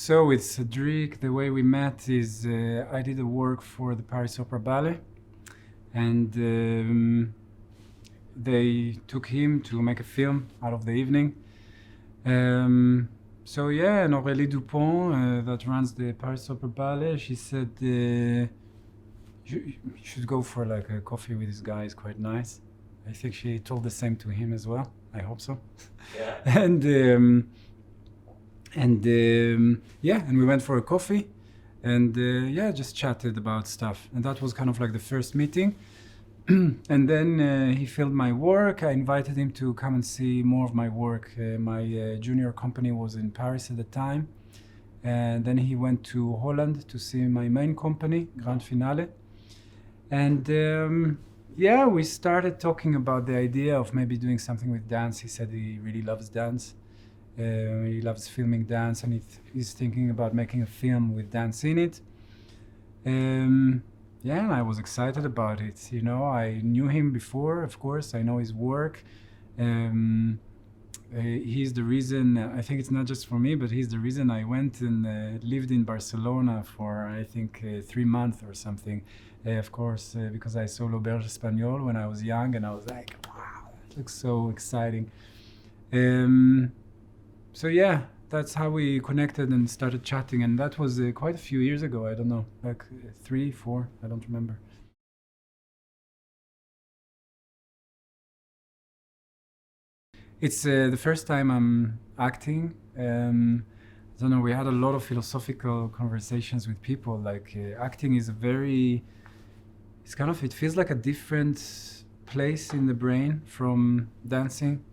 So with Cedric, the way we met is I did a work for the Paris Opera Ballet, and they took him to make a film out of the evening. So yeah, and Aurélie Dupont, that runs the Paris Opera Ballet, she said you should go for like a coffee with this guy. It's quite nice. I think she told the same to him as well. I hope so. Yeah. and we went for a coffee, and just chatted about stuff. And that was kind of like the first meeting. And then he filmed my work. I invited him to come and see more of my work. My junior company was in Paris at the time. And then he went to Holland to see my main company, Grand Finale. And we started talking about the idea of maybe doing something with dance. He said he really loves dance. He loves filming dance, and he's thinking about making a film with dance in it. And I was excited about it. You know, I knew him before, of course. I know his work. He's the reason, I think it's not just for me, but he's the reason I went and lived in Barcelona for, I think, 3 months or something. Of course, because I saw L'Auberge Espagnole when I was young, and I was like, wow, that looks so exciting. That's how we connected and started chatting, and that was quite a few years ago. I don't know, like 3, 4, I don't remember. It's the first time I'm acting. I don't know, we had a lot of philosophical conversations with people. Like acting is it feels like a different place in the brain from dancing.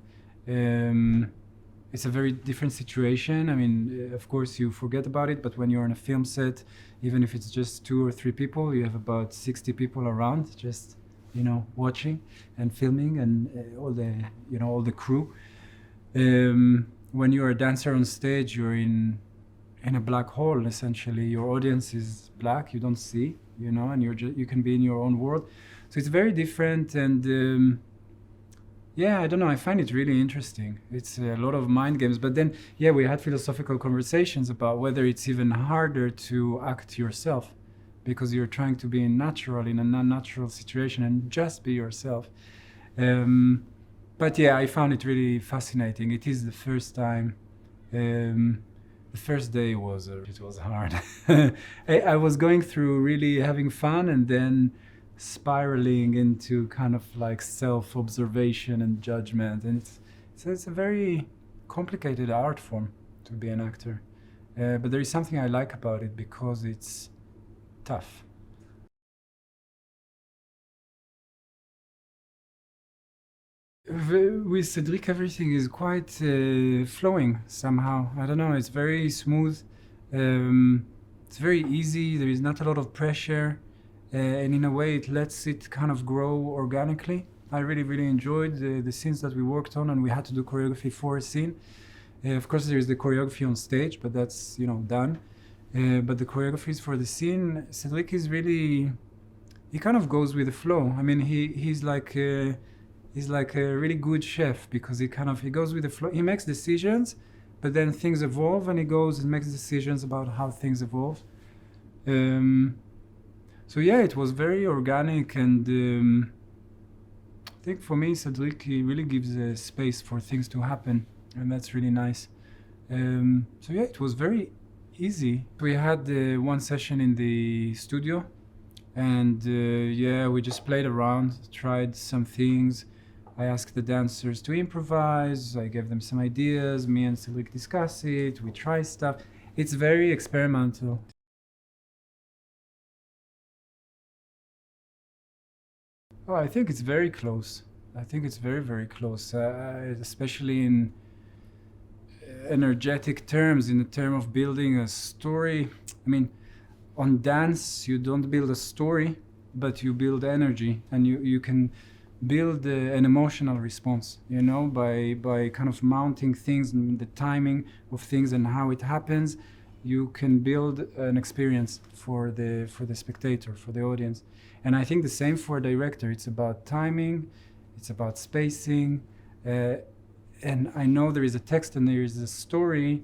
It's a very different situation. I mean, of course you forget about it, but when you're on a film set, even if it's just 2 or 3 people, you have about 60 people around, just, watching and filming, and all the crew. When you're a dancer on stage, you're in a black hole, essentially. Your audience is black, you don't see, and you can be in your own world. So it's very different, and I don't know, I find it really interesting. It's a lot of mind games, but then, we had philosophical conversations about whether it's even harder to act yourself, because you're trying to be natural in a non-natural situation and just be yourself. I found it really fascinating. It is the first time. The first day it was hard. I was going through really having fun, and then spiraling into kind of like self-observation and judgment, and it's a very complicated art form to be an actor, but there is something I like about it because it's tough. With Cedric, everything is quite flowing somehow. I don't know, it's very smooth. It's very easy. There is not a lot of pressure. And in a way, it lets it kind of grow organically. I really, really enjoyed the scenes that we worked on, and we had to do choreography for a scene. Of course, there is the choreography on stage, but that's, done. But the choreographies for the scene, Cedric is really, he kind of goes with the flow. I mean, he's like a really good chef, because he goes with the flow. He makes decisions, but then things evolve, and he goes and makes decisions about how things evolve. It was very organic, and I think for me, Cedric, he really gives space for things to happen, and that's really nice. It was very easy. We had one session in the studio, and we just played around, tried some things. I asked the dancers to improvise, I gave them some ideas, me and Cedric discuss it, we try stuff. It's very experimental. Oh, I think it's very close. I think it's very, very close, especially in energetic terms, in the term of building a story. I mean, on dance, you don't build a story, but you build energy, and you can build an emotional response, by kind of mounting things and the timing of things and how it happens. You can build an experience for the spectator, for the audience. And I think the same for a director. It's about timing, it's about spacing, and I know there is a text and there is a story,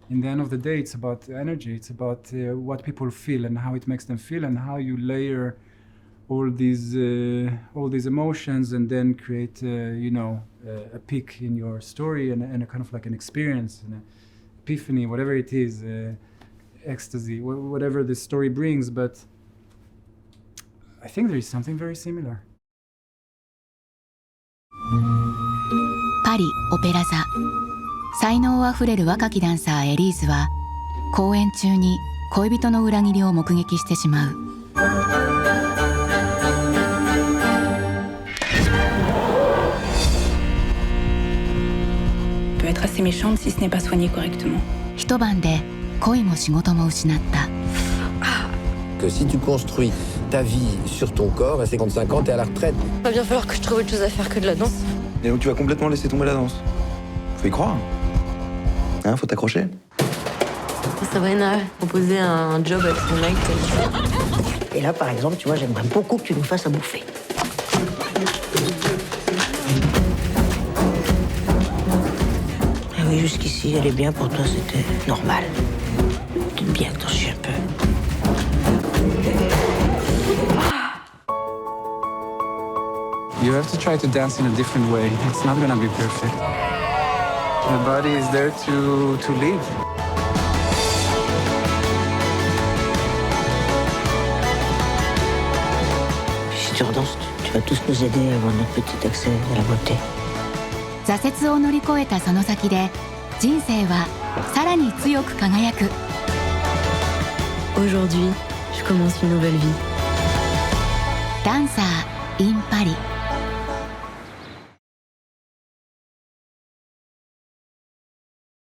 in the end of the day, it's about energy. It's about what people feel and how it makes them feel, and how you layer all these emotions and then create, a peak in your story and a kind of like an experience, an epiphany, whatever it is, ecstasy, whatever the story brings. But I think there is something very similar. パリオペラ座。才能あふれる若きダンサーエリーズは公演中に恋人の裏切りを目撃してしまう。peut être assez méchante si ce n'est pas soigné correctement. 一晩で恋も仕事も失った。Que si tu construis ta vie sur ton corps, à 55 ans, t'es à la retraite. Il va bien falloir que je trouve autre chose à faire que de la danse. Et donc tu vas complètement laisser tomber la danse. Faut y croire. Hein, faut t'accrocher. Sabrina proposé un job avec son mec. Et là, par exemple, tu vois, j'aimerais beaucoup que tu nous fasses à bouffer. Ah oui, jusqu'ici, elle est bien, pour toi, c'était normal. Peut-être bien que t'en chies un peu. You have to try to dance in a different way. It's not gonna be perfect. The body is there to live. Si tu redanses, tu vas tous nous aider à avoir notre petit accès à la beauté. 挫折を乗り越えたその先で人生はさらに強く輝く。 Aujourd'hui, je commence une nouvelle vie. ダンサー in パリ。